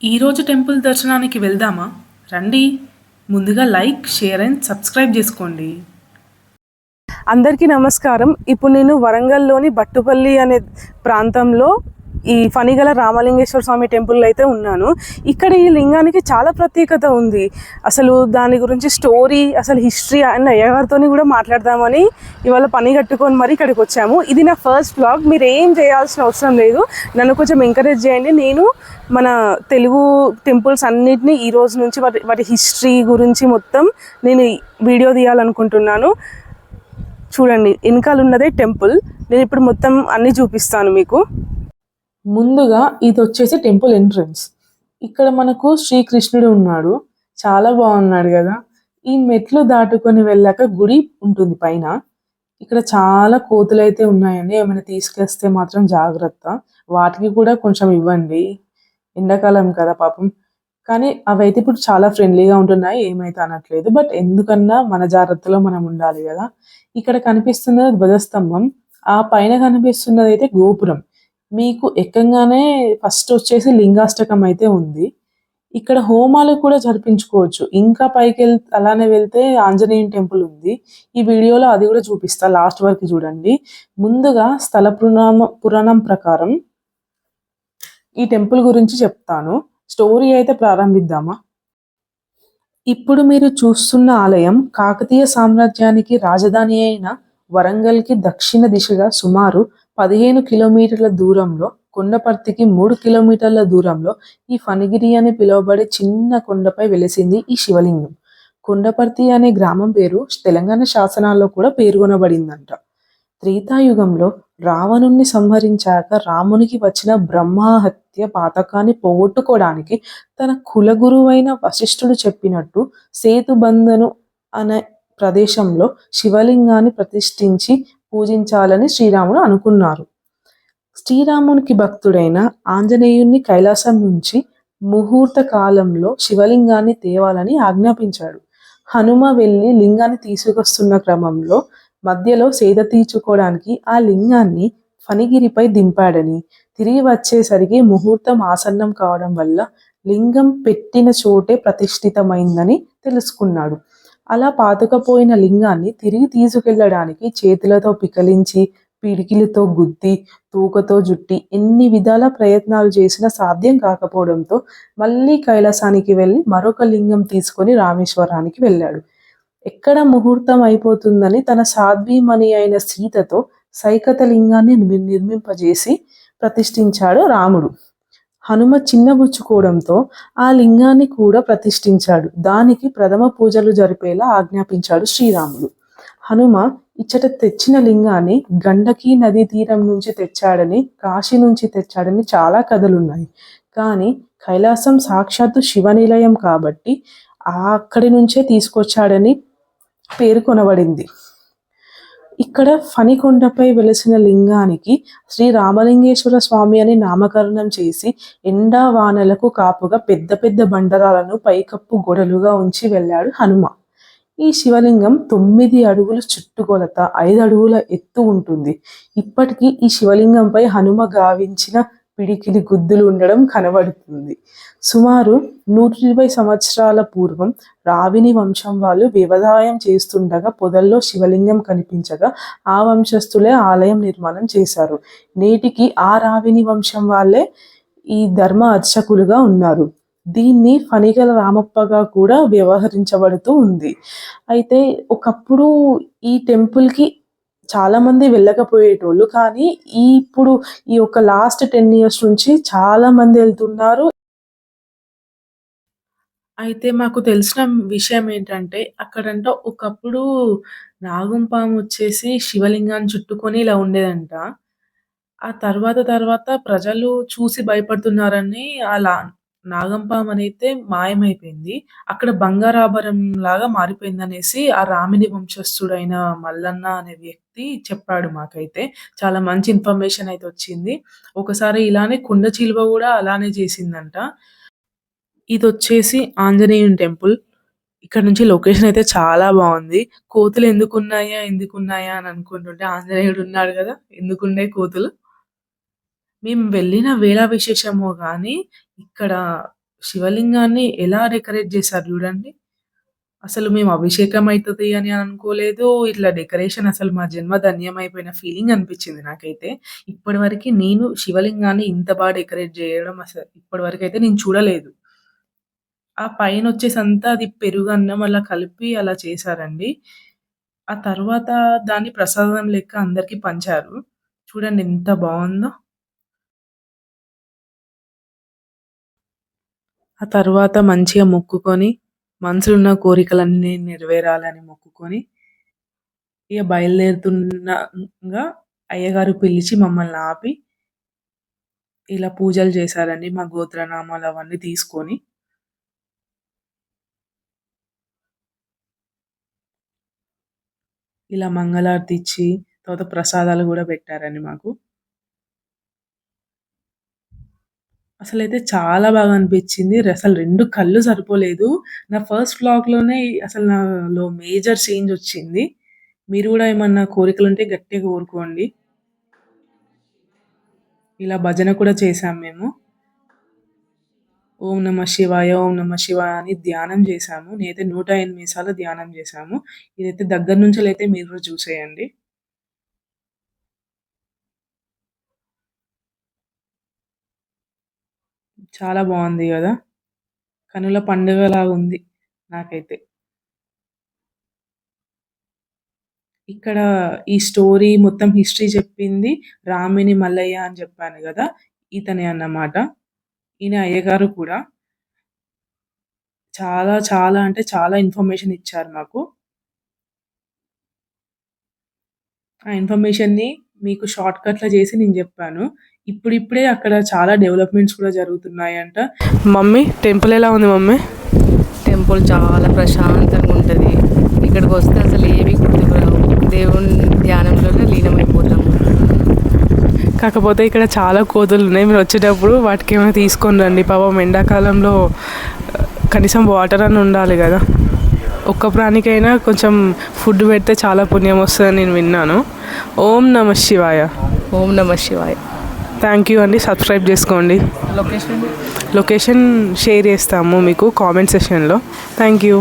ఈరోజు టెంపుల్ దర్శనానికి వెళ్దామా? రండి. ముందుగా లైక్, షేర్ అండ్ సబ్స్క్రైబ్ చేసుకోండి. అందరికీ నమస్కారం. ఇప్పుడు నేను వరంగల్లోని బట్టుపల్లి అనే ప్రాంతంలో ఈ ఫణిగల రామలింగేశ్వర స్వామి టెంపుల్ అయితే ఉన్నాను. ఇక్కడ ఈ లింగానికి చాలా ప్రత్యేకత ఉంది. అసలు దాని గురించి స్టోరీ, అసలు హిస్టరీ అండ్ అయ్యగారితో కూడా మాట్లాడదామని ఇవాళ పని కట్టుకొని మరి ఇక్కడికి వచ్చాము. ఇది నా ఫస్ట్ వ్లాగ్. మీరు ఏం చేయాల్సిన అవసరం లేదు, నన్ను కొంచెం ఎంకరేజ్ చేయండి. నేను మన తెలుగు టెంపుల్స్ అన్నిటినీ ఈ రోజు నుంచి వాటి హిస్టరీ గురించి మొత్తం నేను వీడియో తీయాలనుకుంటున్నాను. చూడండి, వెనకాల ఉన్నదే టెంపుల్. నేను ఇప్పుడు మొత్తం అన్ని చూపిస్తాను మీకు. ముందుగా ఇది వచ్చేసి టెంపుల్ ఎంట్రన్స్. ఇక్కడ మనకు శ్రీకృష్ణుడు ఉన్నాడు, చాలా బాగున్నాడు కదా. ఈ మెట్లు దాటుకొని వెళ్ళాక గుడి ఉంటుంది పైన. ఇక్కడ చాలా కోతులు అయితే ఉన్నాయండి, ఏమైనా తీసుకొస్తే మాత్రం జాగ్రత్త. వాటికి కూడా కొంచెం ఇవ్వండి, ఎండాకాలం కదా పాపం. కానీ అవైతే ఇప్పుడు చాలా ఫ్రెండ్లీగా ఉంటున్నాయి, ఏమైతే అనట్లేదు. బట్ ఎందుకన్నా మన జాగ్రత్తలో మనం ఉండాలి కదా. ఇక్కడ కనిపిస్తున్నది ధ్వజస్తంభం, ఆ పైన కనిపిస్తున్నది అయితే గోపురం. మీకు ఎక్కంగానే ఫస్ట్ వచ్చేసి లింగాష్టకం అయితే ఉంది. ఇక్కడ హోమాలు కూడా జరిపించుకోవచ్చు. ఇంకా పైకి అలానే వెళ్తే ఆంజనేయుని టెంపుల్ ఉంది. ఈ వీడియోలో అది కూడా చూపిస్తా, లాస్ట్ వరకు చూడండి. ముందుగా స్థల పురాణం ప్రకారం ఈ టెంపుల్ గురించి చెప్తాను. స్టోరీ అయితే ప్రారంభిద్దామా? ఇప్పుడు మీరు చూస్తున్న ఆలయం కాకతీయ సామ్రాజ్యానికి రాజధాని అయిన వరంగల్కి దక్షిణ దిశగా సుమారు 15 కిలోమీటర్ల దూరంలో, కొండపర్తికి 3 కిలోమీటర్ల దూరంలో ఈ ఫణిగిరి అని పిలువబడే చిన్న కొండపై వెలిసింది ఈ శివలింగం. కొండపర్తి అనే గ్రామం పేరు తెలంగాణ శాసనాల్లో కూడా పేర్కొనబడిందంట. త్రేతాయుగంలో రావణుణ్ణి సంహరించాక రామునికి వచ్చిన బ్రహ్మహత్య పాతకాన్ని పోగొట్టుకోవడానికి తన కులగురువైన వశిష్ఠుడు చెప్పినట్టు సేతుబంధను అనే ప్రదేశంలో శివలింగాన్ని ప్రతిష్ఠించి పూజించాలని శ్రీరాముడు అనుకున్నారు. శ్రీరామునికి భక్తుడైన ఆంజనేయుణ్ణి కైలాసం నుంచి ముహూర్త కాలంలో శివలింగాన్ని తేవాలని ఆజ్ఞాపించాడు. హనుమ వెళ్ళి లింగాన్ని తీసుకొస్తున్న క్రమంలో మధ్యలో సేద తీర్చుకోవడానికి ఆ లింగాన్ని ఫణిగిరిపై దింపాడని, తిరిగి వచ్చేసరికి ముహూర్తం ఆసన్నం కావడం వల్ల లింగం పెట్టిన చోటే ప్రతిష్ఠితమైందని తెలుసుకున్నాడు. అలా పాతుకపోయిన లింగాన్ని తిరిగి తీసుకెళ్లడానికి చేతులతో పికలించి, పిడికిలితో గుద్ది, తూకతో జుట్టి ఎన్ని విధాల ప్రయత్నాలు చేసినా సాధ్యం కాకపోవడంతో మళ్ళీ కైలాసానికి వెళ్ళి మరొక లింగం తీసుకొని రామేశ్వరానికి వెళ్ళాడు. ఎక్కడ ముహూర్తం అయిపోతుందని తన సాధ్వీమణి అయిన సీతతో సైకత లింగాన్ని నిర్మింపజేసి ప్రతిష్ఠించాడు రాముడు. హనుమ చిన్నబుచ్చుకోవడంతో ఆ లింగాన్ని కూడా ప్రతిష్ఠించాడు. దానికి ప్రథమ పూజలు జరిపేలా ఆజ్ఞాపించాడు శ్రీరాముడు. హనుమ ఇచ్చట తెచ్చిన లింగాన్ని గండకీ నదీ తీరం నుంచి తెచ్చాడని, కాశీ నుంచి తెచ్చాడని చాలా కథలున్నాయి. కానీ కైలాసం సాక్షాత్తు శివనిలయం కాబట్టి అక్కడి నుంచే తీసుకొచ్చాడని పేర్కొనబడింది. ఇక్కడ ఫణికొండపై వెలిసిన లింగానికి శ్రీ రామలింగేశ్వర స్వామి అని నామకరణం చేసి ఎండా వానలకు కాపుగా పెద్ద పెద్ద బండరాలను పైకప్పు గొడలుగా ఉంచి వెళ్ళాడు హనుమ. ఈ శివలింగం 9 అడుగుల చుట్టుకొలత, 5 అడుగుల ఎత్తు ఉంటుంది. ఇప్పటికీ ఈ శివలింగంపై హనుమ గావించిన పిడికిలి గుద్దులు ఉండడం కనబడుతుంది. సుమారు 120 సంవత్సరాల పూర్వం రావిని వంశం వాళ్ళు వ్యవసాయం చేస్తుండగా పొదల్లో శివలింగం కనిపించగా ఆ వంశస్థులే ఆలయం నిర్మాణం చేశారు. నేటికి ఆ రావిని వంశం వాళ్ళే ఈ ధర్మ అర్చకులుగా ఉన్నారు. దీన్ని ఫణిగల రామప్పగా కూడా వ్యవహరించబడుతూ ఉంది. అయితే ఒకప్పుడు ఈ టెంపుల్కి చాలా మంది వెళ్ళకపోయేటోళ్ళు, కానీ ఇప్పుడు ఈ ఒక లాస్ట్ 10 years నుంచి చాలా మంది వెళ్తున్నారు. అయితే మాకు తెలిసిన విషయం ఏంటంటే, అక్కడంట ఒకప్పుడు నాగుంపాము వచ్చేసి శివలింగాన్ని చుట్టుకొని ఇలా ఉండేదంట. ఆ తర్వాత ప్రజలు చూసి భయపడుతున్నారని అలా నాగంపామనైతే మాయమైపోయింది. అక్కడ బంగారాభరణం లాగా మారిపోయిందనేసి ఆ రామిని వంశస్థుడైన మల్లన్న అనే వ్యక్తి చెప్పాడు మాకైతే. చాలా మంచి ఇన్ఫర్మేషన్ అయితే వచ్చింది. ఒకసారి ఇలానే కొండ చిలువ గూడా అలానే చేసిందంట. ఇదొచ్చేసి ఆంజనేయుని టెంపుల్. ఇక్కడ నుంచి లొకేషన్ అయితే చాలా బావుంది. కోతులు ఎందుకున్నాయా అని అనుకుంటుంటే ఆంజనేయుడు ఉన్నాడు గదా! ఎందుకుండయి కోతులు? మేము వెళ్ళిన వేళ విశేషమో గానీ, ఇక్కడ శివలింగాన్ని ఎలా డెకరేట్ చేశారు చూడండి. అసలు మేము అభిషేకం అయితది అని అనుకోలేదు. ఇట్లా డెకరేషన్ అసలు మా జన్మ ధన్యమైపోయిన ఫీలింగ్ అనిపించింది నాకైతే. ఇప్పటివరకి నేను శివలింగాన్ని ఇంత డెకరేట్ చేయడం అసలు ఇప్పటివరకైతే నేను చూడలేదు. ఆ పైనొచ్చేసి అంతా అది పెరుగన్నం అలా కలిపి అలా చేశారండి. ఆ తర్వాత దాన్ని ప్రసాదం లెక్క అందరికి పంచారు. చూడండి ఎంత బావుందో. ఆ తర్వాత మంచిగా మొక్కుకొని, మనసులో ఉన్న కోరికలన్నీ నెరవేరాలని మొక్కుకొని, ఇగ బయలుదేరుతుండగా అయ్యగారు పిలిచి మమ్మల్ని ఆపి, ఇలా పూజలు చేశారండి. మా గోత్రనామాలు అవన్నీ తీసుకొని. ఇలా మంగళారతి ఇచ్చి, తర్వాత ప్రసాదాలు గూడా పెట్టారండి మాకు. అసలైతే చాలా బాగా అనిపిచ్చింది. అసలు 2 కళ్ళు సరిపోలేదు. నా ఫస్ట్ వ్లాగ్‌లోనే అసలు నాలో మేజర్ చేంజ్ ఒచ్చింది. మీరు గూడా ఏమన్నా కోరికలుంటే గట్టిగా కోరుకోండి. ఇలా భజన కూడా చేశాం మేము. ఓం నమః శివాయ, ఓం నమః శివాయ అని ధ్యానం చేశాము. నేనైతే 108 సార్లు ధ్యానం చేశాము. ఇదైతే దగ్గర నుంచెలైతే మీరు కూడా చూసేయండి. చాలా బావుంది గదా! కనుల పండుగలాగుంది నాకైతే. ఇక్కడ ఈ స్టోరీ మొత్తం హిస్టరీ చెప్పింది రామిని మల్లయ్య అని చెప్పాను గదా! ఇతనే అన్నమాట. ఈయన అయ్యగారు కూడా. చాలా అంటే చాలా ఇన్ఫర్మేషన్ ఇచ్చారు మాకు. ఆ ఇన్ఫర్మేషన్‌ని మీకు షార్ట్‌కట్‌లో చేసి నేను జెప్పాను. ఇప్పుడిప్పుడే అక్కడ చాలా డెవలప్‌మెంట్స్ కూడా జరుగుతున్నాయంట. మమ్మీ టెంపుల్ ఎలా ఉంది మమ్మీ? టెంపుల్ చాలా ప్రశాంతంగా ఉంటుంది. ఇక్కడికి వస్తే అసలు ఏవి గుర్తుకు రావు. దేవుని ధ్యానంలోనే లీనమైపోతాము. కాకపోతే ఇక్కడ చాలా కోతులు ఉన్నాయి. మీరు వచ్చేటప్పుడు వాటికి ఏమైనా తీసుకొని రండి. పాపం ఎండాకాలంలో కనీసం వాటర్ అని ఉండాలి కదా. ఒక్క ప్రాణికైనా కొంచెం ఫుడ్ పెడితే చాలా పుణ్యం వస్తుందని నేను విన్నాను. ఓం నమః శివాయ. ఓం నమః శివాయ. థ్యాంక్ యూ అండి. సబ్స్క్రైబ్ చేసుకోండి. లొకేషన్ లొకేషన్ షేర్ చేస్తాము మీకు కామెంట్ సెక్షన్లో. Thank you.